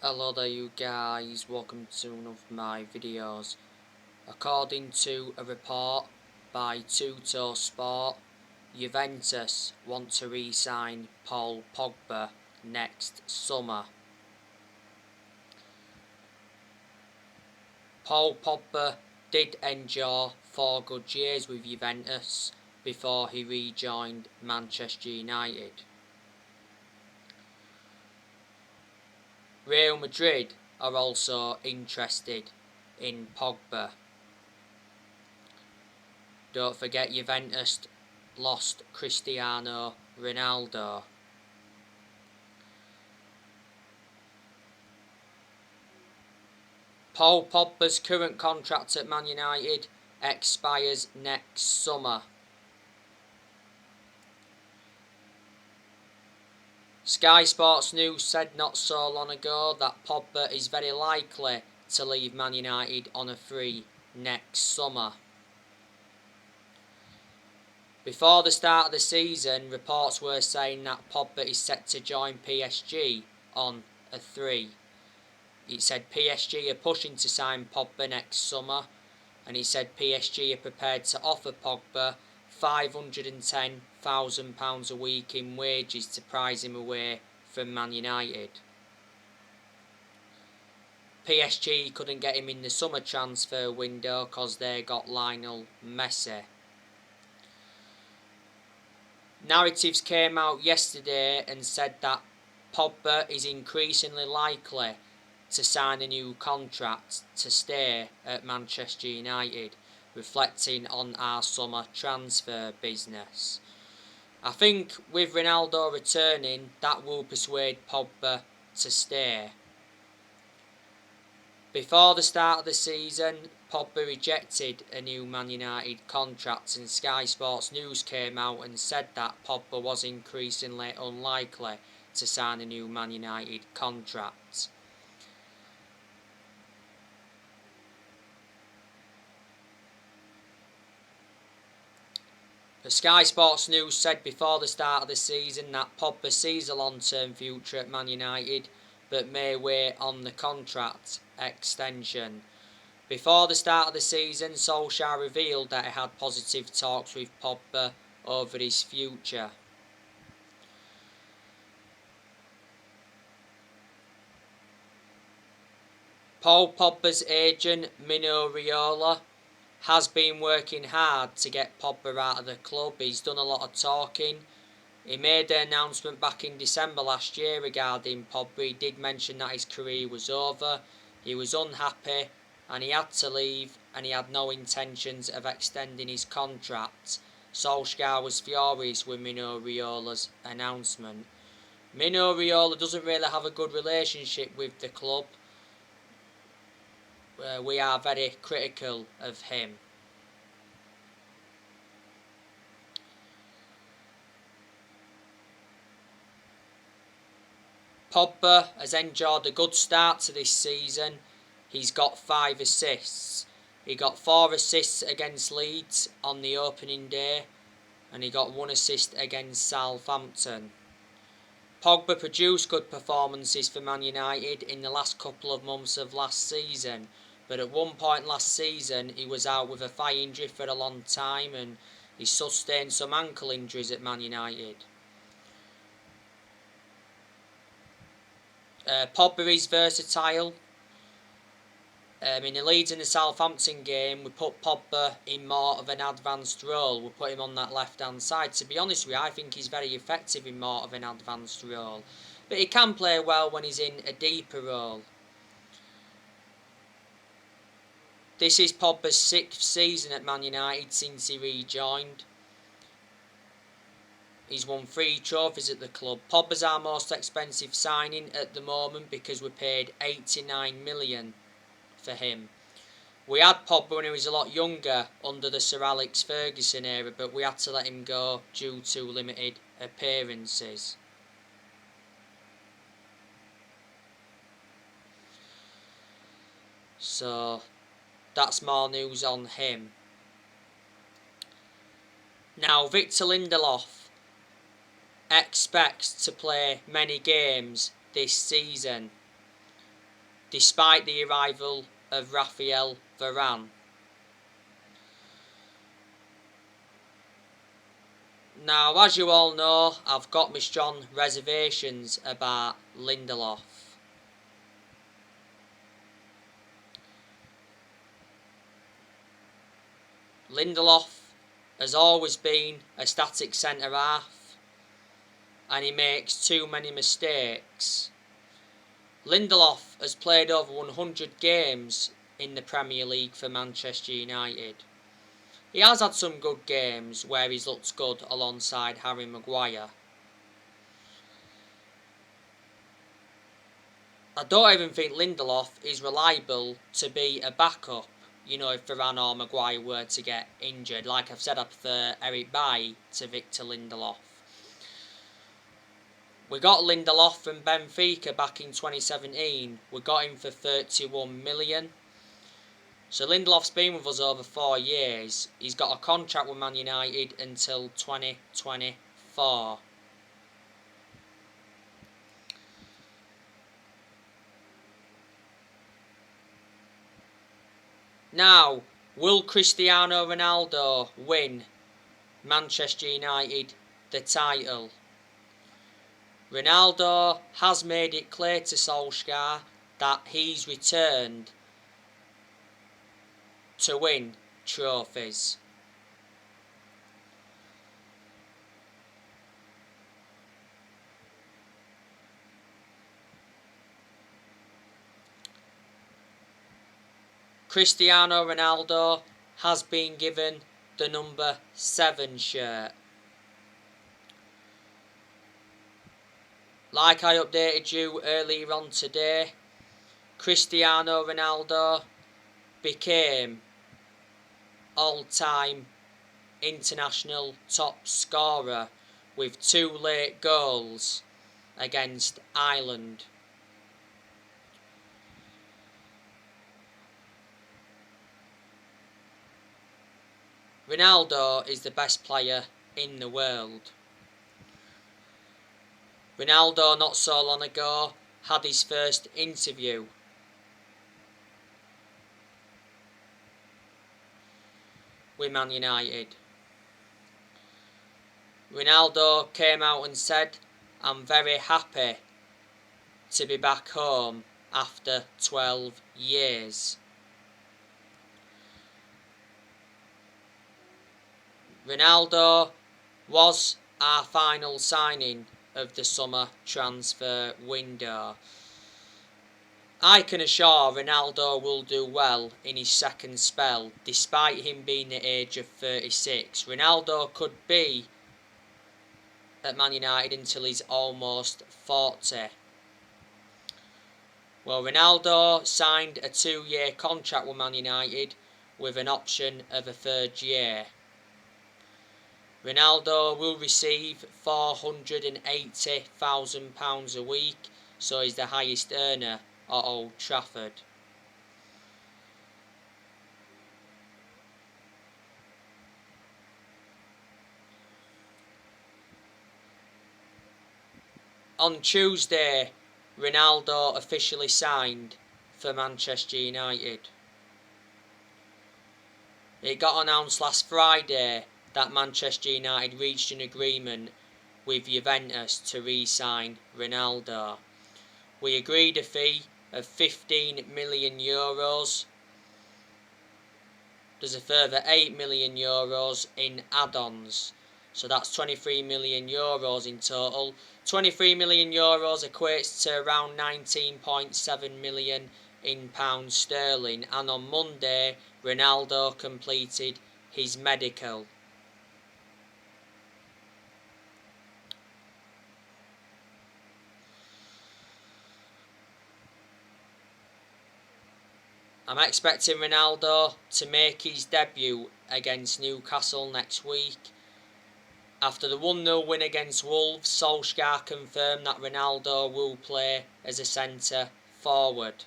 Hello there you guys, welcome to one of my videos. According to a report by Tutto Sport, Juventus want to re-sign Paul Pogba next summer. Paul Pogba did endure 4 good years with Juventus before he rejoined Manchester United. Real Madrid are also interested in Pogba. Don't forget Juventus lost Cristiano Ronaldo. Paul Pogba's current contract at Man United expires next summer. Sky Sports News said not so long ago that Pogba is very likely to leave Man United on a free next summer. Before the start of the season, reports were saying that Pogba is set to join PSG on a 3. It said PSG are pushing to sign Pogba next summer, and it said PSG are prepared to offer Pogba £510,000 a week in wages to prize him away from Man United. PSG couldn't get him in the summer transfer window because they got Lionel Messi. Narratives came out yesterday and said that Pogba is increasingly likely to sign a new contract to stay at Manchester United, reflecting on our summer transfer business. I think with Ronaldo returning, that will persuade Pogba to stay. Before the start of the season, Pogba rejected a new Man United contract, and Sky Sports News came out and said that Pogba was increasingly unlikely to sign a new Man United contract. The Sky Sports News said before the start of the season that Pogba sees a long-term future at Man United, but may wait on the contract extension. Before the start of the season, Solskjaer revealed that he had positive talks with Pogba over his future. Paul Pogba's agent, Mino Raiola, has been working hard to get Pogba out of the club. He's done a lot of talking. He made an announcement back in December last year regarding Pogba. He did mention that his career was over. He was unhappy and he had to leave, and he had no intentions of extending his contract. Solskjaer was furious with Mino Raiola's announcement. Mino Raiola doesn't really have a good relationship with the club. We are very critical of him. Pogba has enjoyed a good start to this season. He's got 5 assists. He got 4 assists against Leeds on the opening day, and he got 1 assist against Southampton. Pogba produced good performances for Man United in the last couple of months of last season, but at one point last season he was out with a thigh injury for a long time, and he sustained some ankle injuries at Man United. Pogba is versatile. In the Leeds and the Southampton game, we put Pogba in more of an advanced role. We put him on that left-hand side. To be honest with you, I think he's very effective in more of an advanced role. But he can play well when he's in a deeper role. This is Pogba's 6th season at Man United since he rejoined. He's won 3 trophies at the club. Pogba's our most expensive signing at the moment because we paid $89 million for him. We had Pogba when he was a lot younger under the Sir Alex Ferguson era, but we had to let him go due to limited appearances. So that's more news on him. Now, Victor Lindelof expects to play many games this season. despite the arrival of Raphael Varane. Now, as you all know, I've got my strong reservations about Lindelof. Lindelof has always been a static centre-half, and he makes too many mistakes. Lindelof has played over 100 games in the Premier League for Manchester United. He has had some good games where he's looked good alongside Harry Maguire. I don't even think Lindelof is reliable to be a backup, if Varane or Maguire were to get injured. Like I've said, I prefer Eric Bailly to Victor Lindelof. We got Lindelof from Benfica back in 2017. We got him for 31 million. So Lindelof's been with us over 4 years. He's got a contract with Man United until 2024. Now, will Cristiano Ronaldo win Manchester United the title? Ronaldo has made it clear to Solskjaer that he's returned to win trophies. Cristiano Ronaldo has been given the number 7 shirt. Like I updated you earlier on today, Cristiano Ronaldo became all-time international top scorer with 2 late goals against Ireland. Ronaldo is the best player in the world. Ronaldo, not so long ago, had his first interview with Man United. Ronaldo came out and said, "I'm very happy to be back home after 12 years. Ronaldo was our final signing of the summer transfer window. I can assure Ronaldo will do well in his second spell, despite him being the age of 36. Ronaldo could be at Man United until he's almost 40. Well, Ronaldo signed a 2-year contract with Man United with an option of a 3rd year. Ronaldo will receive £480,000 a week, so he's the highest earner at Old Trafford. On Tuesday, Ronaldo officially signed for Manchester United. It got announced last Friday that Manchester United reached an agreement with Juventus to re-sign Ronaldo. We agreed a fee of €15 million. There's a further €8 million in add-ons. So that's €23 million in total. €23 million equates to around 19.7 million in pounds sterling. And on Monday, Ronaldo completed his medical. I'm expecting Ronaldo to make his debut against Newcastle next week. After the 1-0 win against Wolves, Solskjaer confirmed that Ronaldo will play as a centre forward.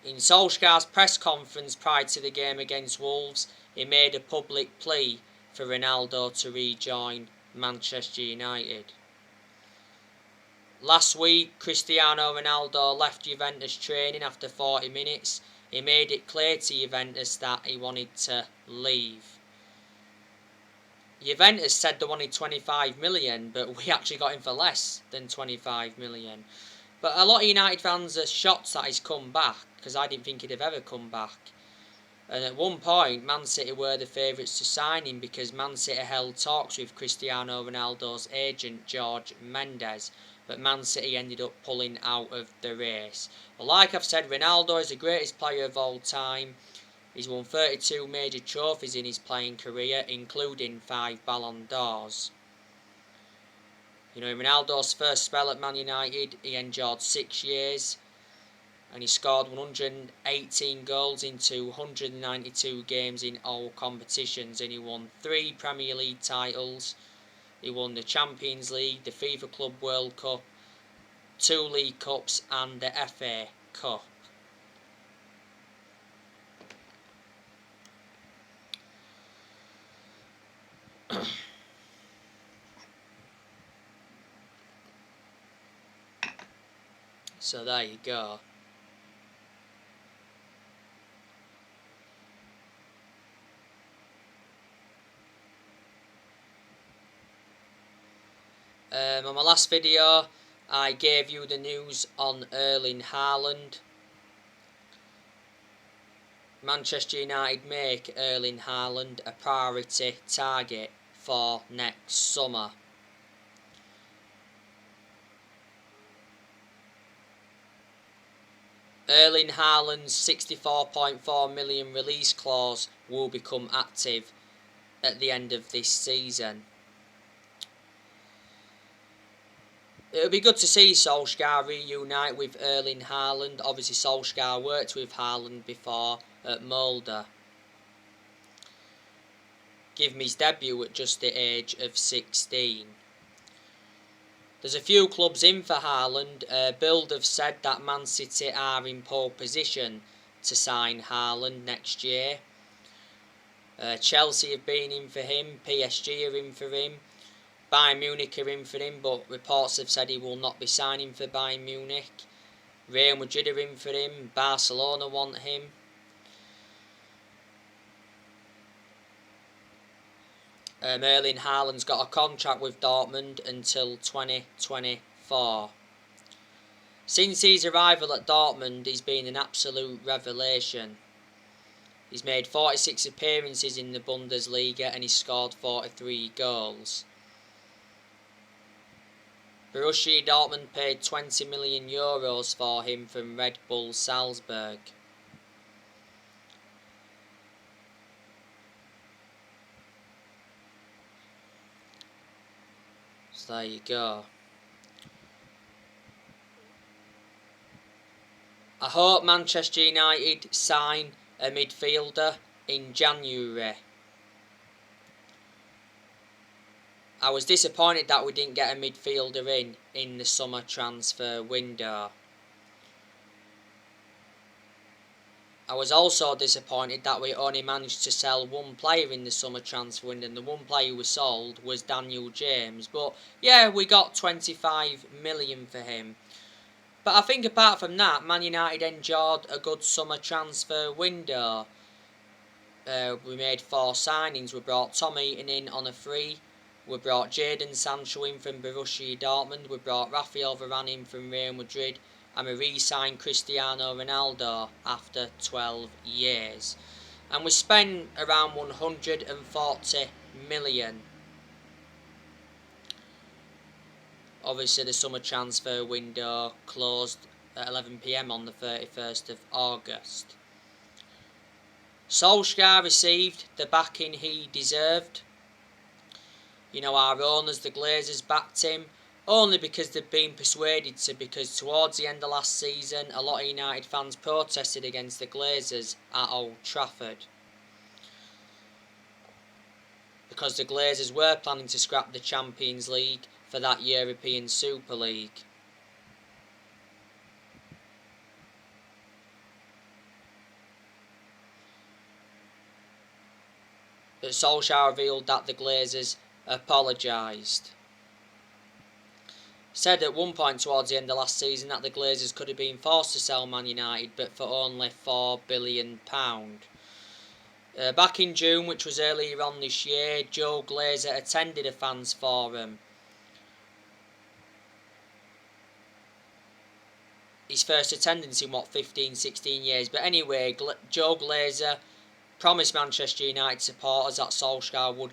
In Solskjaer's press conference prior to the game against Wolves, he made a public plea for Ronaldo to rejoin Manchester United. Last week, Cristiano Ronaldo left Juventus training after 40 minutes. He made it clear to Juventus that he wanted to leave. Juventus said they wanted 25 million, but we actually got him for less than 25 million. But a lot of United fans are shocked that he's come back, because I didn't think he'd have ever come back. And at one point, Man City were the favourites to sign him because Man City held talks with Cristiano Ronaldo's agent, George Mendes. But Man City ended up pulling out of the race. But like I've said, Ronaldo is the greatest player of all time. He's won 32 major trophies in his playing career, including 5 Ballon d'Ors. You know, in Ronaldo's first spell at Man United, he endured 6 years. And he scored 118 goals in 292 games in all competitions. And he won 3 Premier League titles. He won the Champions League, the FIFA Club World Cup, 2 League Cups and the FA Cup. So there you go. On my last video, I gave you the news on Erling Haaland. Manchester United make Erling Haaland a priority target for next summer. Erling Haaland's £64.4 million release clause will become active at the end of this season. It'll be good to see Solskjaer reunite with Erling Haaland. Obviously Solskjaer worked with Haaland before at Molde. Give him his debut at just the age of 16. There's a few clubs in for Haaland. Bild have said that Man City are in pole position to sign Haaland next year. Chelsea have been in for him. PSG are in for him. Bayern Munich are in for him, but reports have said he will not be signing for Bayern Munich. Real Madrid are in for him. Barcelona want him. Erling Haaland's got a contract with Dortmund until 2024. Since his arrival at Dortmund, he's been an absolute revelation. He's made 46 appearances in the Bundesliga and he's scored 43 goals. Borussia Dortmund paid €20 million for him from Red Bull Salzburg. So there you go. I hope Manchester United sign a midfielder in January. I was disappointed that we didn't get a midfielder in the summer transfer window. I was also disappointed that we only managed to sell one player in the summer transfer window, and the one player we sold was Daniel James. But yeah, we got 25 million for him. But I think apart from that, Man United enjoyed a good summer transfer window. We made 4 signings. We brought Tom Eaton in on a free. We brought Jadon Sancho in from Borussia Dortmund. We brought Rafael Varane in from Real Madrid. And we re-signed Cristiano Ronaldo after 12 years. And we spent around 140 million. Obviously the summer transfer window closed at 11 PM on the 31st of August. Solskjaer received the backing he deserved. You know, our owners, the Glazers, backed him only because they've been persuaded to, because towards the end of last season a lot of United fans protested against the Glazers at Old Trafford. Because the Glazers were planning to scrap the Champions League for that European Super League. But Solskjaer revealed that the Glazers apologised. said at one point towards the end of last season that the Glazers could have been forced to sell Man United, but for only £4 billion. Back in June, which was earlier on this year, Joe Glazer attended a fans forum. His first attendance in 15-16 years. But anyway, Joe Glazer promised Manchester United supporters that Solskjaer would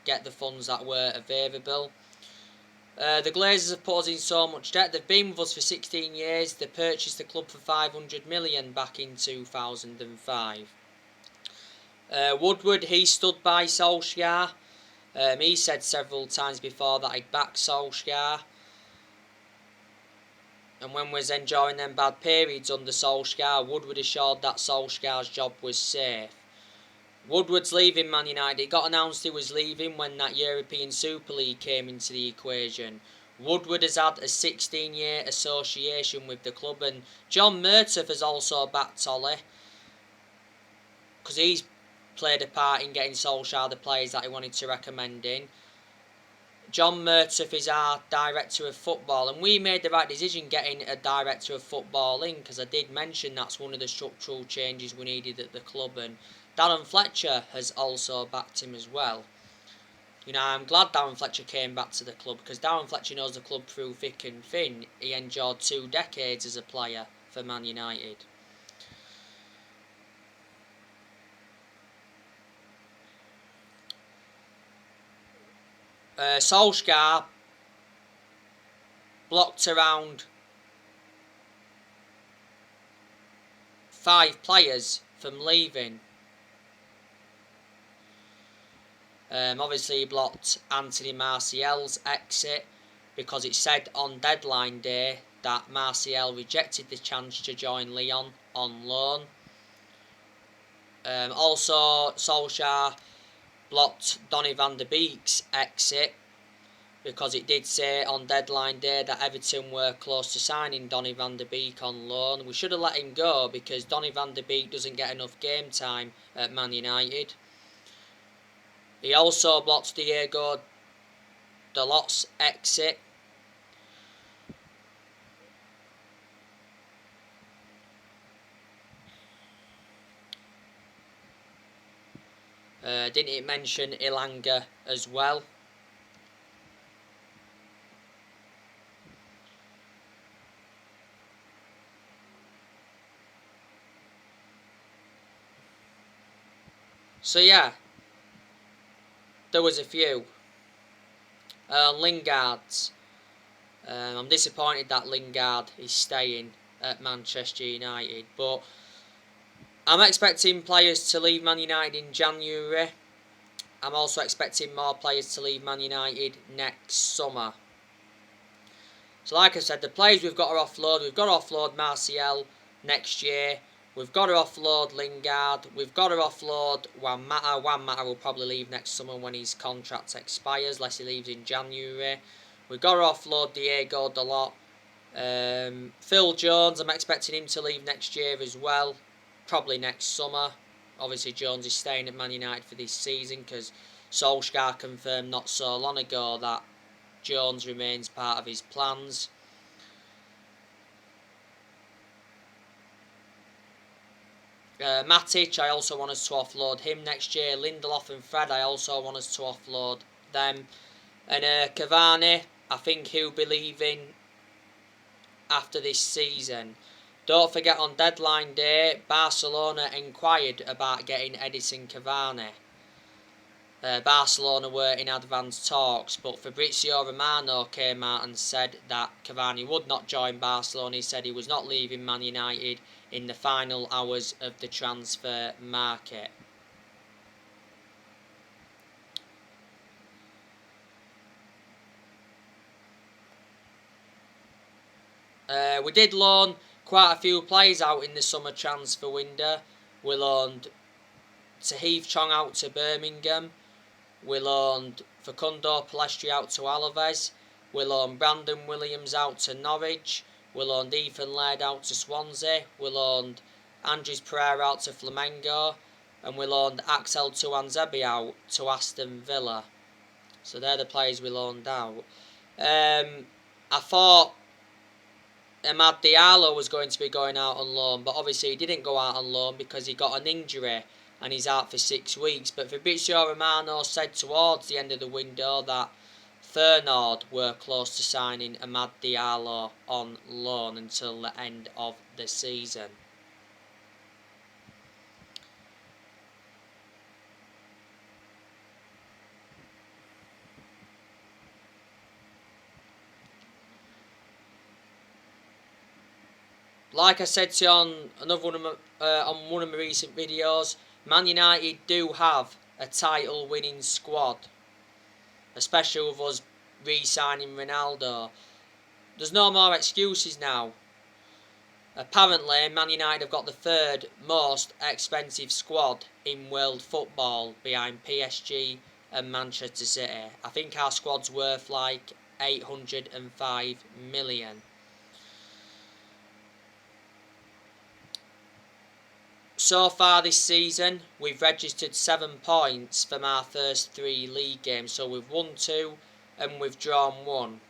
get the funds that were available. The Glazers have put us in so much debt. They've been with us for 16 years. They purchased the club for $500 million back in 2005. Woodward, he stood by Solskjaer. He said several times before that he'd back Solskjaer. And when we was enjoying them bad periods under Solskjaer, Woodward assured that Solskjaer's job was safe. Woodward's leaving Man United. It got announced he was leaving when that European Super League came into the equation. Woodward has had a 16-year association with the club, and John Murtough has also backed Ollie, because he's played a part in getting Solskjaer the players that he wanted to recommend in. John Murtough is our director of football, and we made the right decision getting a director of football in, because I did mention that's one of the structural changes we needed at the club, and Darren Fletcher has also backed him as well. You know, I'm glad Darren Fletcher came back to the club, because Darren Fletcher knows the club through thick and thin. He endured 2 decades as a player for Man United. Solskjaer blocked around 5 players from leaving. Obviously he blocked Anthony Martial's exit, because it said on deadline day that Martial rejected the chance to join Lyon on loan. Also, Solskjaer blocked Donny van de Beek's exit, because it did say on deadline day that Everton were close to signing Donny van de Beek on loan. We should have let him go, because Donny van de Beek doesn't get enough game time at Man United. He also blocked Diego Dalot's exit. Didn't it mention Ilanga as well? So yeah, there was a few. Lingard's. I'm disappointed that Lingard is staying at Manchester United, but I'm expecting players to leave Man United in January. I'm also expecting more players to leave Man United next summer. So like I said, the players we've got to offload Martial next year. We've got to offload Lingard. We've got to offload Juan Mata. Juan Mata will probably leave next summer when his contract expires, unless he leaves in January. We've got to offload Diego Dalot. Phil Jones, I'm expecting him to leave next year as well. Probably next summer. Obviously Jones is staying at Man United for this season, because Solskjaer confirmed not so long ago that Jones remains part of his plans. Matic, I also want us to offload him next year. Lindelof and Fred, I also want us to offload them. And Cavani, I think he'll be leaving after this season. Don't forget, on deadline day, Barcelona inquired about getting Edison Cavani. Barcelona were in advanced talks, but Fabrizio Romano came out and said that Cavani would not join Barcelona. He said he was not leaving Man United in the final hours of the transfer market. We did loan quite a few players out in the summer transfer window. We loaned Tahith Chong out to Birmingham. We loaned Facundo Palestri out to Alaves. We loaned Brandon Williams out to Norwich. We loaned Ethan Laird out to Swansea. We loaned Andres Pereira out to Flamengo. And we loaned Axel Tuanzebe out to Aston Villa. So they're the players we loaned out. I thought Amad Diallo was going to be going out on loan, but obviously he didn't go out on loan because he got an injury and he's out for 6 weeks. But Fabrizio Romano said towards the end of the window that Feyenoord were close to signing Amad Diallo on loan until the end of the season. Like I said to you on one of my recent videos, Man United do have a title-winning squad, especially with us re-signing Ronaldo. There's no more excuses now. Apparently, Man United have got the third most expensive squad in world football behind PSG and Manchester City. I think our squad's worth like 805 million. So far this season, we've registered 7 points from our first 3 league games. So we've won 2 and we've drawn 1.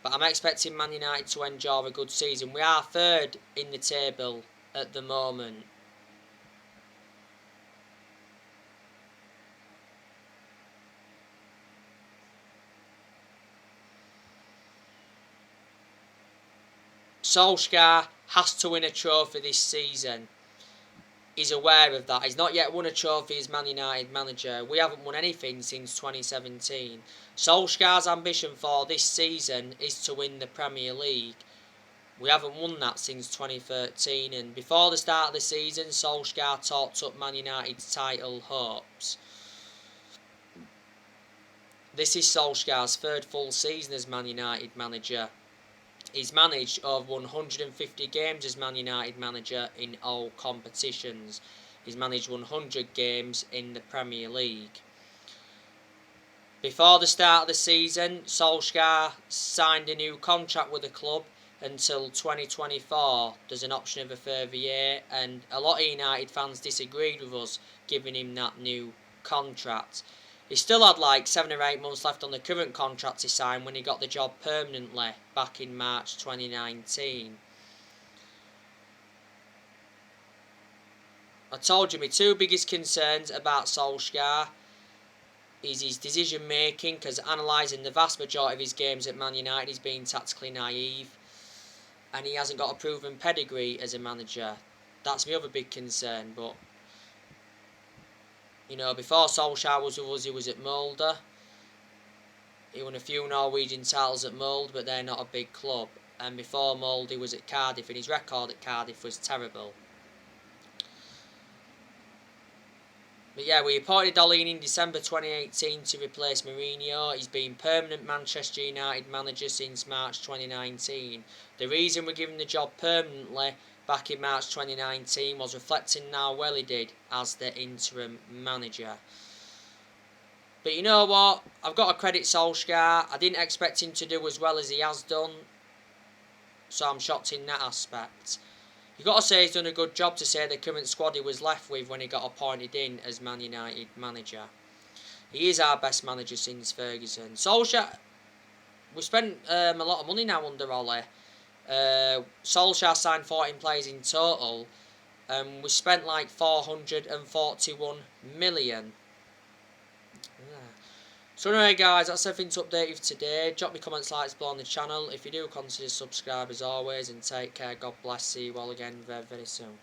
But I'm expecting Man United to enjoy a good season. We are third in the table at the moment. Solskjaer has to win a trophy this season. He's aware of that. He's not yet won a trophy as Man United manager. We haven't won anything since 2017. Solskjaer's ambition for this season is to win the Premier League. We haven't won that since 2013, and before the start of the season, Solskjaer talked up Man United's title hopes. This is Solskjaer's third full season as Man United manager. He's managed over 150 games as Man United manager in all competitions. He's managed 100 games in the Premier League. Before the start of the season, Solskjaer signed a new contract with the club until 2024. There's an option of a further year, and a lot of United fans disagreed with us giving him that new contract. He still had like 7 or 8 months left on the current contract he signed when he got the job permanently back in March 2019. I told you my 2 biggest concerns about Solskjaer is his decision making, because analysing the vast majority of his games at Man United he's been tactically naive, and he hasn't got a proven pedigree as a manager. That's my other big concern. But you know, before Solskjaer was with us, he was at Molde. He won a few Norwegian titles at Molde, but they're not a big club. And before Molde, he was at Cardiff, and his record at Cardiff was terrible. But yeah, we appointed Dolin in December 2018 to replace Mourinho. He's been permanent Manchester United manager since March 2019. The reason we're giving the job permanently back in March 2019 was reflecting how well he did as the interim manager. But you know what? I've got to credit Solskjaer. I didn't expect him to do as well as he has done, so I'm shocked in that aspect. You've got to say he's done a good job to say the current squad he was left with when he got appointed in as Man United manager. He is our best manager since Ferguson. Solskjaer, we spent a lot of money now under Ole. Solskjaer signed 14 players in total, and we spent like 441 million. So anyway guys, that's everything to update you for today. Drop me comments, likes below on the channel. If you do, consider subscribe as always, and take care. God bless. See you all again very, very soon.